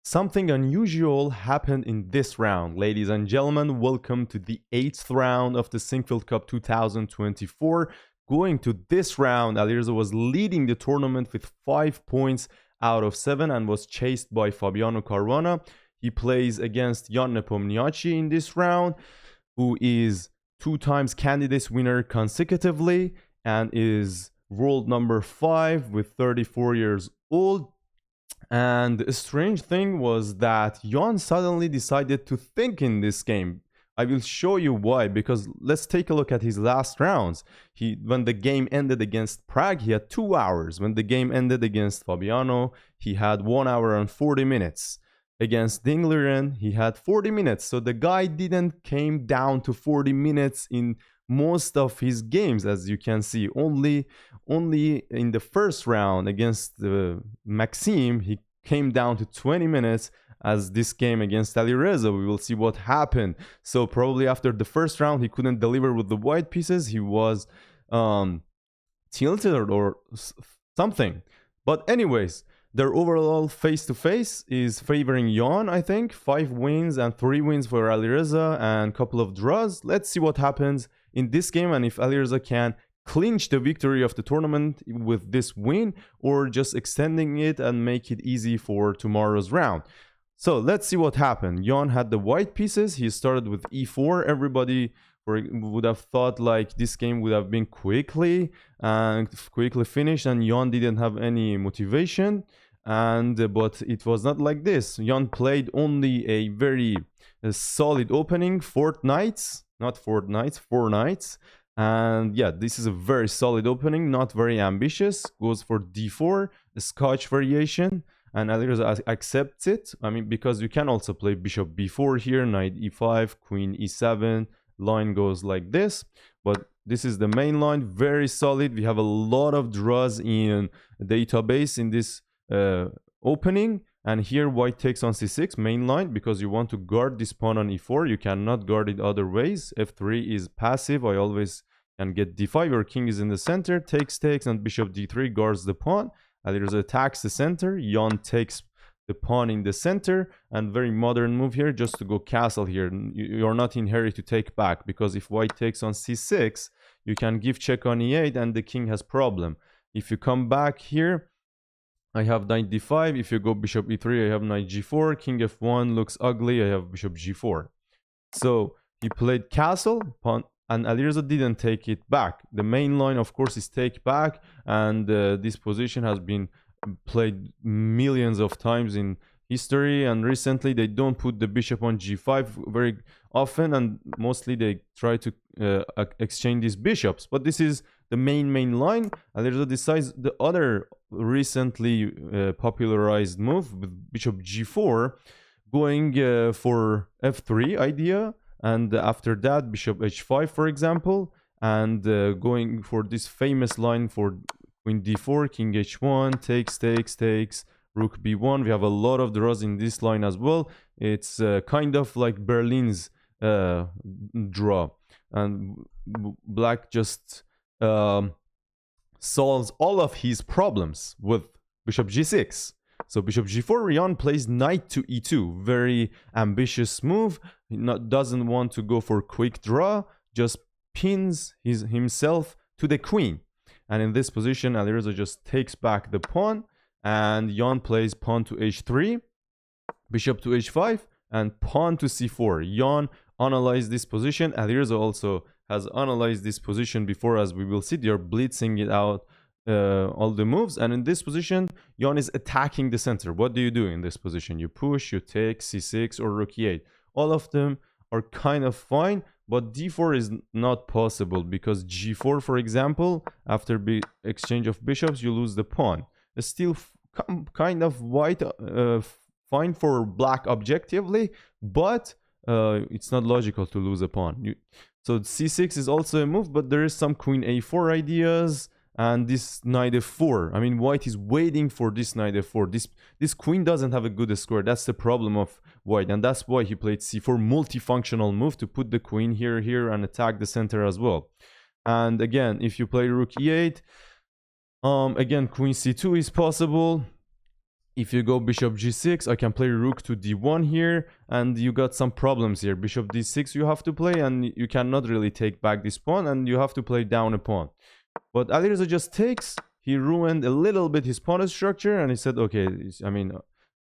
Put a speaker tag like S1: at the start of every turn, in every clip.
S1: Something unusual happened in this round. Ladies and gentlemen, welcome to the 8th round of the Sinquefield Cup 2024. Going to this round, Alireza was leading the tournament with 5 points out of 7 and was chased by Fabiano Caruana. He plays against Jan Nepomniachtchi in this round, who is 2 times candidates winner consecutively and is world number 5 with 34 years old. And a strange thing was that Jan suddenly decided to think in this game. I will show you why, because let's take a look at his last rounds. When the game ended against Prague, he had 2 hours. When the game ended against Fabiano, he had 1 hour and 40 minutes. Against Dingleren, he had 40 minutes. So the guy didn't came down to 40 minutes in most of his games, as you can see. Only in the first round against Maxime, he came down to 20 minutes. As this game against Alireza, we will see what happened. So probably after the first round, he couldn't deliver with the white pieces. He was tilted or something. But anyways, their overall face-to-face is favoring Jan, I think. 5 wins and 3 wins for Alireza and a couple of draws. Let's see what happens in this game and if Alireza can clinch the victory of the tournament with this win or just extending it and make it easy for tomorrow's round. So let's see what happened. Jan had the white pieces. He started with e4. Everybody would have thought like this game would have been quickly finished and Jan didn't have any motivation. But it was not like this. Jan played only a very solid opening, 4 knights. And yeah, this is a very solid opening, not very ambitious. Goes for d4, a Scotch variation, and Alireza accepts it. I mean, because you can also play bishop b4 here, knight e5, queen e7. Line goes like this, but this is the main line, very solid. We have a lot of draws in database in this opening. And here white takes on c6, main line, because you want to guard this pawn on e4. You cannot guard it other ways. f3 is passive. I always can get d5. Your king is in the center, takes, and bishop d3 guards the pawn. Alireza attacks the center. Jan takes the pawn in the center, and very modern move here, just to go castle here. You're not in hurry to take back, because if white takes on c6, you can give check on e8, and the king has problem. If you come back here, I have knight d5. If you go bishop e3, I have knight g4. King f1 looks ugly. I have bishop g4. So he played castle, pawn, and Alireza didn't take it back. The main line, of course, is take back, and this position has been played millions of times in history, and recently they don't put the bishop on g5 very often, and mostly they try to exchange these bishops. But this is the main line. Alireza decides the other recently popularized move with bishop g4, going for f3 idea, and after that bishop h5, for example, and going for this famous line for queen d4, king h1, takes, rook b1. We have a lot of draws in this line as well. It's kind of like Berlin's draw, and black just solves all of his problems with bishop g6. So bishop g4, Jan plays knight to e2. Very ambitious move. He doesn't want to go for quick draw, just pins himself to the queen. And in this position, Alireza just takes back the pawn, and Jan plays pawn to h3, bishop to h5, and pawn to c4. Jan analyzed this position. Alireza also has analyzed this position before, as we will see. They're blitzing it out, all the moves. And in this position, Jan is attacking the center. What do you do in this position? You push, you take c6 or rook e8. All of them are kind of fine, but d4 is not possible, because g4, for example, after exchange of bishops, you lose the pawn. It's still kind of white, fine for black objectively, but it's not logical to lose a pawn. So c6 is also a move, but there is some queen a4 ideas, and this knight f4. I mean, white is waiting for this knight f4. This queen doesn't have a good square. That's the problem of white, and that's why he played c4, multifunctional move to put the queen here, and attack the center as well. And again, if you play rook e8, again, queen c2 is possible. if you go bishop g6, I can play rook to d1 here, and you got some problems here. Bishop d6 you have to play, and you cannot really take back this pawn, and you have to play down a pawn. But Alireza just takes. He ruined a little bit his pawn structure, and he said, okay, I mean,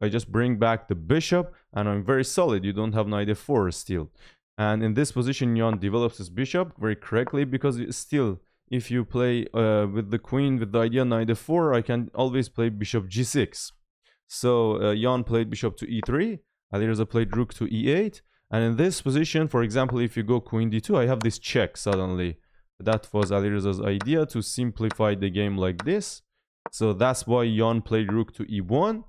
S1: I just bring back the bishop, and I'm very solid. You don't have knight f4 still. And in this position, Jan develops his bishop very correctly, because still, if you play with the queen with the idea knight f4, I can always play bishop g6. So Jan played bishop to e3, Alireza played rook to e8, and in this position, for example, if you go queen d2, I have this check suddenly. That was Alireza's idea, to simplify the game like this. So that's why Jan played rook to e1.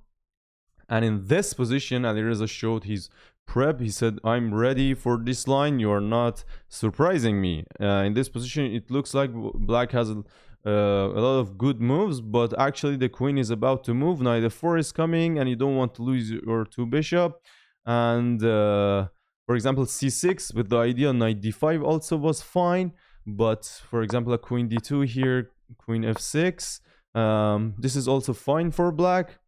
S1: And in this position, Alireza showed his prep. He said, I'm ready for this line. You are not surprising me. In this position, it looks like black has a lot of good moves, but actually the queen is about to move. Knight f4 is coming, and you don't want to lose your two bishop. And for example, c6 with the idea knight d5 also was fine. But for example, a queen d2 here, queen f6. This is also fine for black.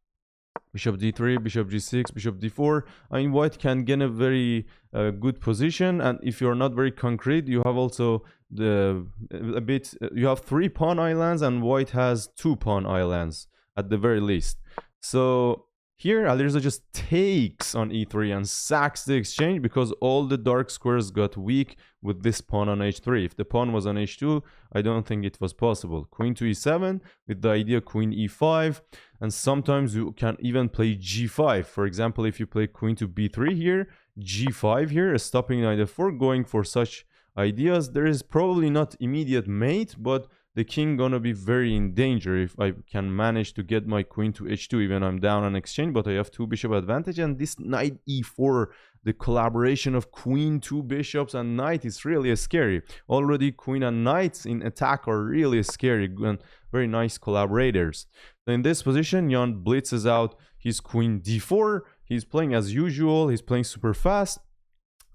S1: Bishop d3, bishop g6, bishop d4. I mean, white can gain a very good position, and if you're not very concrete, you have also you have 3 pawn islands, and white has 2 pawn islands at the very least. So here Alireza just takes on e3 and sacks the exchange, because all the dark squares got weak with this pawn on h3. If the pawn was on h2, I don't think it was possible. Queen to e7 with the idea queen e5, and sometimes you can even play g5. For example, if you play queen to b3 here, g5 here, stopping knight f4, going for such ideas. There is probably not immediate mate, but the king gonna be very in danger if I can manage to get my queen to h2. Even I'm down on exchange, but I have 2 bishop advantage, and this knight e4, the collaboration of queen, 2 bishops, and knight is really scary. Already queen and knights in attack are really scary and very nice collaborators. So in this position, Jan blitzes out his queen d4. He's playing as usual. He's playing super fast.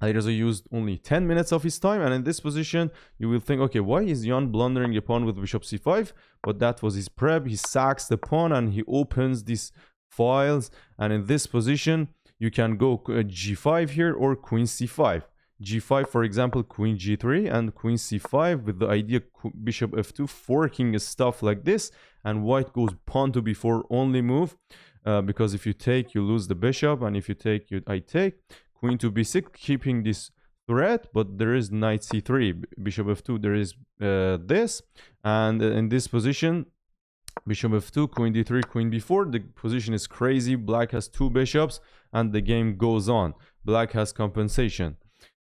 S1: Alireza used only 10 minutes of his time, and in this position you will think, okay, why is Jan blundering a pawn with bishop c5? But that was his prep. He sacks the pawn and he opens these files, and in this position you can go g5 here or queen c5. g5, for example, queen g3, and queen c5 with the idea bishop f2, forking stuff like this, and white goes pawn to b4 only move, because if you take, you lose the bishop, and if you take, I take. Queen to b6, keeping this threat, but there is knight c3, bishop f2, there is this, and in this position, bishop f2, queen d3, queen b4, the position is crazy. Black has 2 bishops, and the game goes on. Black has compensation.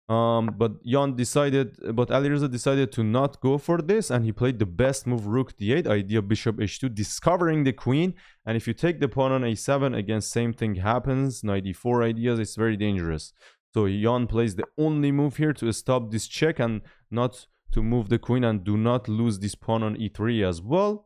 S1: But Alireza decided to not go for this, and he played the best move, rook d8, idea bishop h2, discovering the queen. And if you take the pawn on a7, again, same thing happens. Knight d4 ideas, it's very dangerous. So Jan plays the only move here to stop this check and not to move the queen and do not lose this pawn on e3 as well.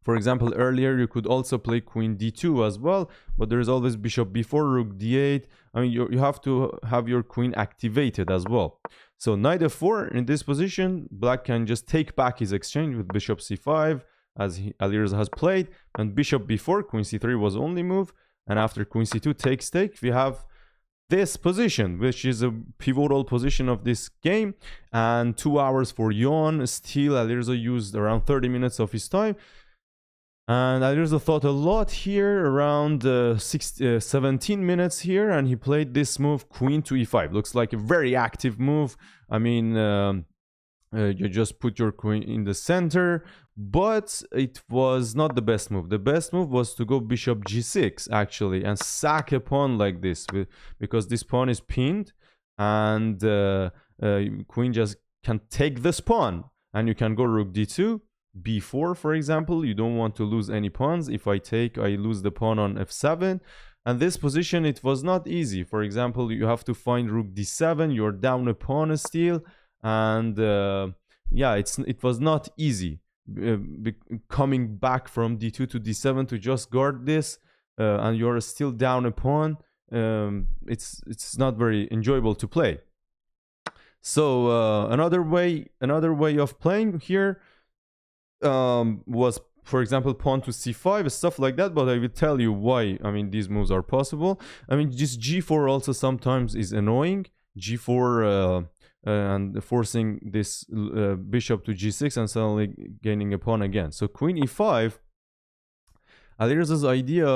S1: For example, earlier you could also play queen d2 as well, but there is always bishop b4, rook d8. I mean, you have to have your queen activated as well. So knight f4, in this position, black can just take back his exchange with bishop c5, as Alireza has played, and bishop b4, queen c3 was only move, and after queen c2 takes take, we have this position, which is a pivotal position of this game, and 2 hours for Jan. Still, Alireza used around 30 minutes of his time. And Alireza thought a lot here, around 17 minutes here, and he played this move, queen to e5. Looks like a very active move. I mean, you just put your queen in the center, but it was not the best move. The best move was to go bishop g6, actually, and sack a pawn like this, because this pawn is pinned, and queen just can take this pawn, and you can go rook d2, b4, for example. You don't want to lose any pawns. If I take, I lose the pawn on f7. And this position, it was not easy. For example, you have to find rook d7. You're down a pawn still, and yeah, it was not easy coming back from d2 to d7 to just guard this, and you're still down a pawn. It's not very enjoyable to play. So another way of playing here was for example, pawn to c5, stuff like that, but I will tell you why, I mean, these moves are possible. I mean, just g4 also sometimes is annoying. G4 and forcing this bishop to g6 and suddenly gaining a pawn again. So queen e5, Alirz's idea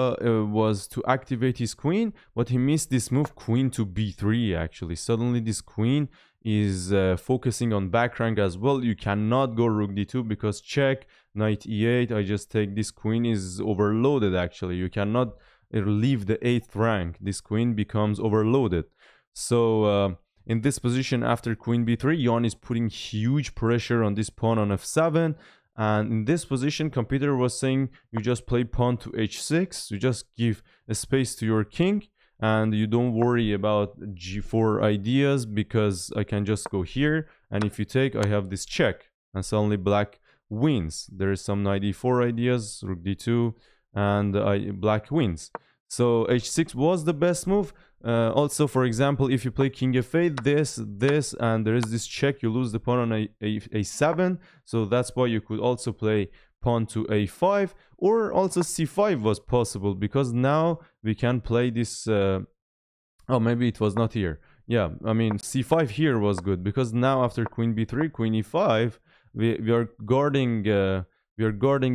S1: was to activate his queen, but he missed this move, queen to b3 actually. Suddenly this queen is focusing on back rank as well. You cannot go rook d2 because check, knight e8, I just take this queen is overloaded actually. You cannot leave the 8th rank. This queen becomes overloaded. So in this position after queen b3, Jan is putting huge pressure on this pawn on f7. And in this position, computer was saying you just play pawn to h6, you just give a space to your king, and you don't worry about g4 ideas because I can just go here, and if you take, I have this check, and suddenly black wins. There is some knight e4 ideas, rook d2, and black wins. So h6 was the best move. Also, for example, if you play king f8, this, and there is this check, you lose the pawn on a7. So that's why you could also play pawn to a5, or also c5 was possible because now we can play this. Oh, maybe it was not here. Yeah, I mean c5 here was good because now after queen b3, queen e5, we are guarding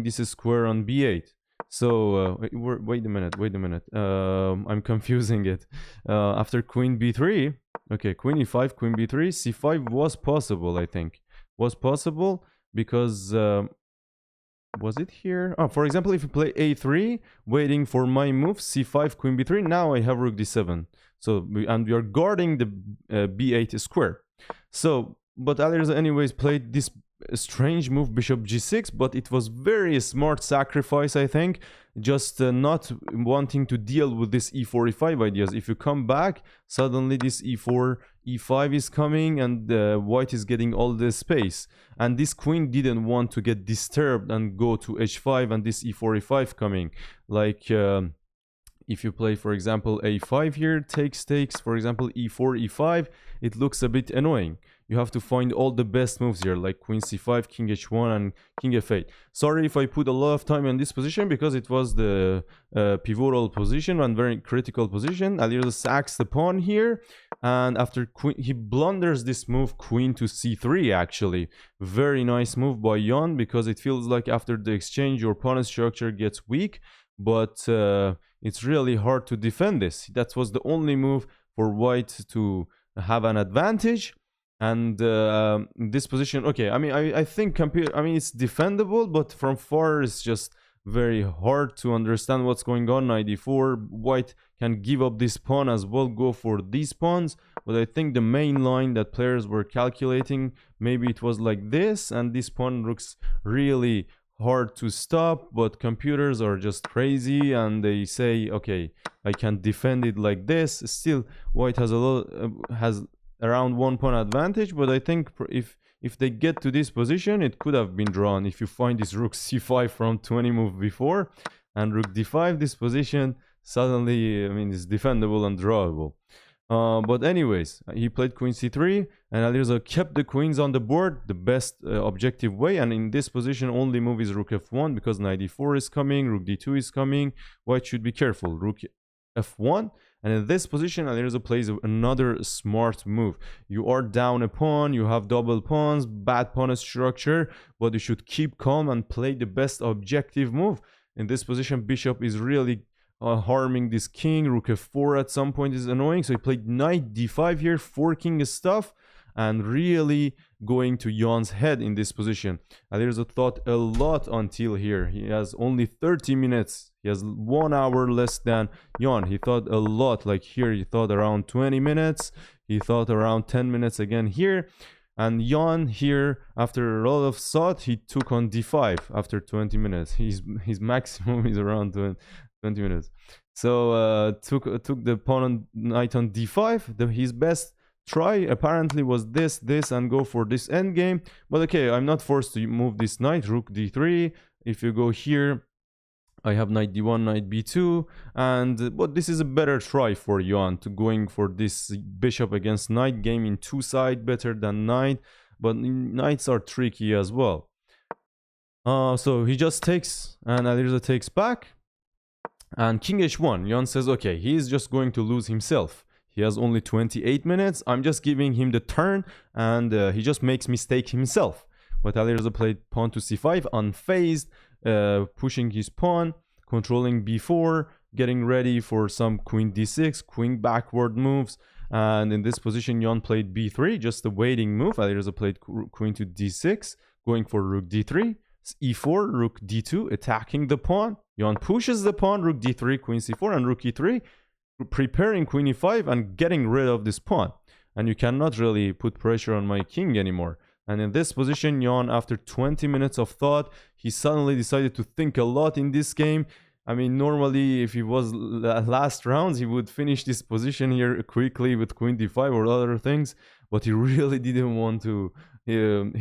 S1: this square on b8. So wait a minute, I'm confusing it. After queen b3, okay, queen e5, queen b3, c5 was possible, I think. Was possible because was it here? Oh, for example, if you play a3, waiting for my move, c5, queen b3, now I have rook d7. So and we are guarding the b8 square. So, but Alireza anyways played this strange move, bishop g6, but it was very smart sacrifice, I think, just not wanting to deal with this e4 e5 ideas. If you come back, suddenly this e4 e5 is coming, and white is getting all the space, and this queen didn't want to get disturbed and go to h5 and this e4 e5 coming. Like if you play, for example, a5 here, takes, for example, e4 e5, it looks a bit annoying. You have to find all the best moves here, like queen c5, king h1, and king f8. Sorry if I put a lot of time in this position, because it was the pivotal position and very critical position. Alireza sacks the pawn here, and after queen, he blunders this move, queen to c3, actually. Very nice move by Jan, because it feels like after the exchange, your pawn structure gets weak, but it's really hard to defend this. That was the only move for white to have an advantage. And in this position, okay, I mean, I think it's defendable, but from far it's just very hard to understand what's going on. Knight d4, white can give up this pawn as well, go for these pawns, but I think the main line that players were calculating, maybe it was like this, and this pawn looks really hard to stop, but computers are just crazy and they say, okay, I can defend it like this. Still, white has has around 1 pawn advantage, but I think if they get to this position, it could have been drawn. If you find this rook c5 from 20 move before and rook d5, this position suddenly, I mean, is defendable and drawable. But anyways, he played queen c3, and Alireza kept the queens on the board the best objective way. And in this position, only move is rook f1, because knight d4 is coming, rook d2 is coming. White should be careful. Rook f1. And in this position, Alireza plays another smart move. You are down a pawn, you have double pawns, bad pawn structure, but you should keep calm and play the best objective move. In this position, bishop is really harming this king. Rook f4 at some point is annoying, so he played knight d5 here, forking his stuff and really going to Jan's head in this position. Alireza thought a lot until here. He has only 30 minutes. He has 1 hour less than Jan. He thought a lot. Like here, he thought around 20 minutes. He thought around 10 minutes again here. And Jan here, after a lot of thought, he took on d5 after 20 minutes. His maximum is around 20 minutes. So took the pawn on knight on d5. His best try apparently was this, and go for this endgame. But okay, I'm not forced to move this knight. Rook d3. If you go here, I have knight d1, knight b2, but this is a better try for Jan to going for this bishop against knight game in two side, better than knight, but knights are tricky as well. So he just takes, and Alireza takes back. And king h1, Jan says, okay, he is just going to lose himself. He has only 28 minutes. I'm just giving him the turn, and he just makes mistake himself. But Alireza played pawn to c5, unfazed, pushing his pawn, controlling b4, getting ready for some queen d6, queen backward moves. And in this position, Jan played b3, just a waiting move. Alireza played queen to d6, going for rook d3. e4, rook d2, attacking the pawn. Jan pushes the pawn, rook d3, queen c4, and rook e3, preparing queen e5 and getting rid of this pawn. And you cannot really put pressure on my king anymore. And in this position, Jan, after 20 minutes of thought, he suddenly decided to think a lot in this game. I mean, normally, if he was last rounds, he would finish this position here quickly with queen d5 or other things. But he really didn't want to. He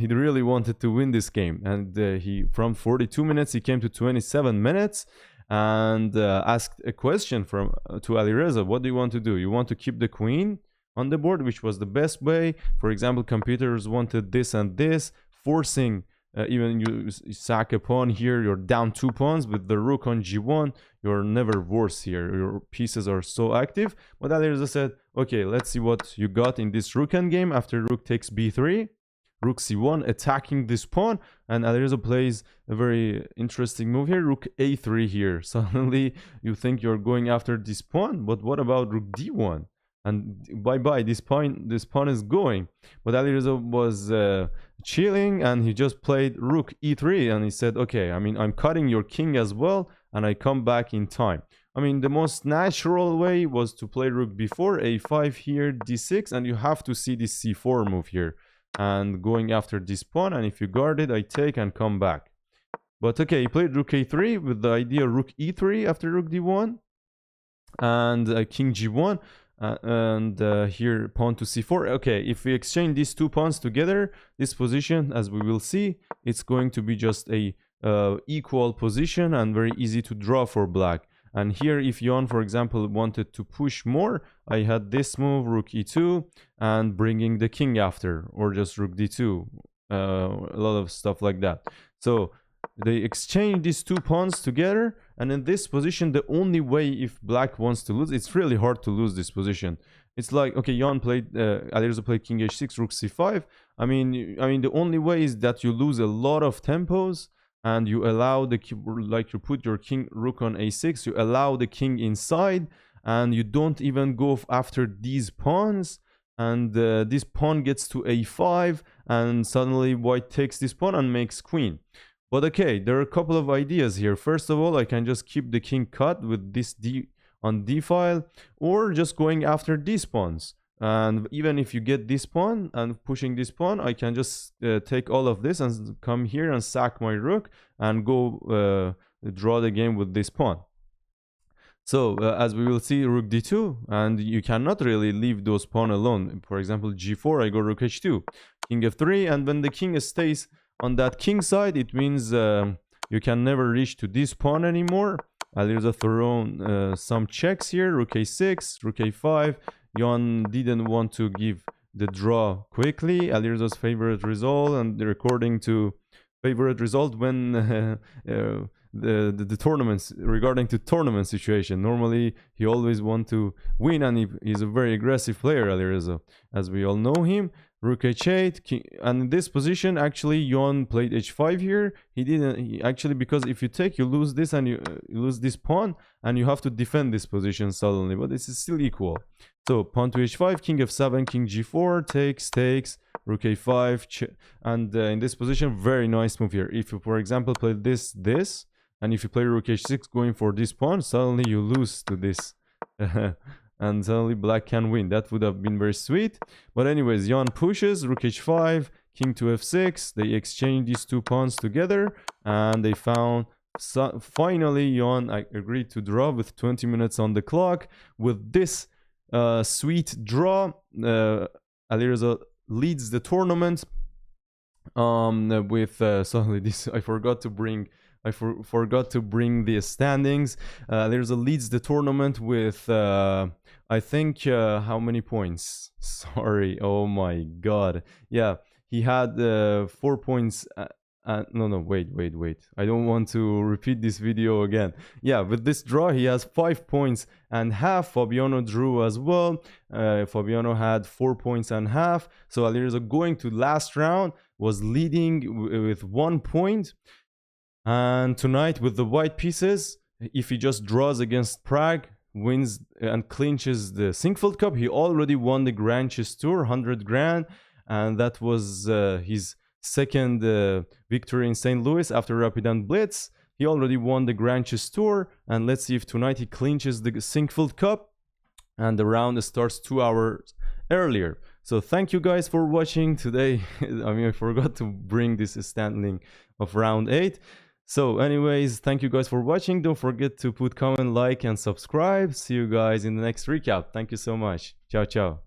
S1: really wanted to win this game. And he, from 42 minutes, he came to 27 minutes and asked a question to Alireza. What do you want to do? You want to keep the queen on the board, which was the best way. For example, computers wanted this and this, forcing even you sack a pawn here, you're down 2 pawns. With the rook on g1, you're never worse here. Your pieces are so active. But Alireza said, okay, let's see what you got in this rook endgame. After rook takes b3, rook c1, attacking this pawn, and Alireza plays a very interesting move here, rook a3 here. Suddenly you think you're going after this pawn, but what about rook d1? And bye-bye, this pawn is going. But Alireza was chilling, and he just played rook e3, and he said, okay, I mean, I'm cutting your king as well, and I come back in time. I mean, the most natural way was to play rook b4, a5 here, d6, and you have to see this c4 move here, and going after this pawn, and if you guard it, I take and come back. But okay, he played rook a3 with the idea rook e3 after rook d1, and king g1, and here pawn to c4. Okay, if we exchange these 2 pawns together, this position, as we will see, it's going to be just a equal position and very easy to draw for black. And here, if Jan, for example, wanted to push more, I had this move, rook e2, and bringing the king after, or just rook d2, a lot of stuff like that. So they exchange these 2 pawns together, and in this position, the only way if black wants to lose, it's really hard to lose this position. It's like, okay, Jan played, Alireza played king h6, rook c5. I mean, the only way is that you lose a lot of tempos, and you allow the, like you put your king, rook on a6, you allow the king inside, and you don't even go after these pawns, and this pawn gets to a5, and suddenly white takes this pawn and makes queen. But okay, there are a couple of ideas here. First of all, I can just keep the king cut with this d on d file, or just going after these pawns. And even if you get this pawn and pushing this pawn, I can just take all of this and come here and sack my rook and go draw the game with this pawn. So as we will see, rook d2, and you cannot really leave those pawn alone. For example, g4, I go rook h2, king f3, and when the king stays on that king side, it means you can never reach to this pawn anymore. Alireza thrown some checks here, rook a6, rook a5. Jan didn't want to give the draw quickly. Alireza's favorite result, and according to favorite result when the tournaments, regarding to tournament situation. Normally, he always want to win, and he's a very aggressive player, Alireza, as we all know him. Rook h8, and in this position, actually, Jan played h5 here. He didn't, actually, because if you take, you lose this, and you lose this pawn, and you have to defend this position suddenly, but this is still equal. So, pawn to h5, king f7, king g4, takes, rook a5, and in this position, very nice move here. If you, for example, play this, and if you play rook h6 going for this pawn, suddenly you lose to this. And suddenly black can win. That would have been very sweet. But anyways, Jan pushes, rook h5, king to f6. They exchange these 2 pawns together, and they found, finally, Jan agreed to draw with 20 minutes on the clock. With this sweet draw, Alireza leads the tournament with, suddenly this, I forgot to bring the standings. Alireza leads the tournament with, I think, how many points? Sorry, oh my god. Yeah, he had 4 points No, wait. I don't want to repeat this video again. Yeah, with this draw, he has 5 points and half. Fabiano drew as well. Fabiano had 4 points and half. So Alireza going to last round was leading with 1 point. And tonight with the white pieces, if he just draws against Prague, wins and clinches the Sinquefield Cup, he already won the Grand Chess Tour, 100 grand. And that was his second victory in St. Louis after Rapid and Blitz. He already won the Grand Chess Tour, and let's see if tonight he clinches the Sinquefield Cup, and the round starts 2 hours earlier. So thank you guys for watching today. I forgot to bring this standing of round 8. So anyways, thank you guys for watching. Don't forget to put comment, like, and subscribe. See you guys in the next recap. Thank you so much. Ciao, ciao.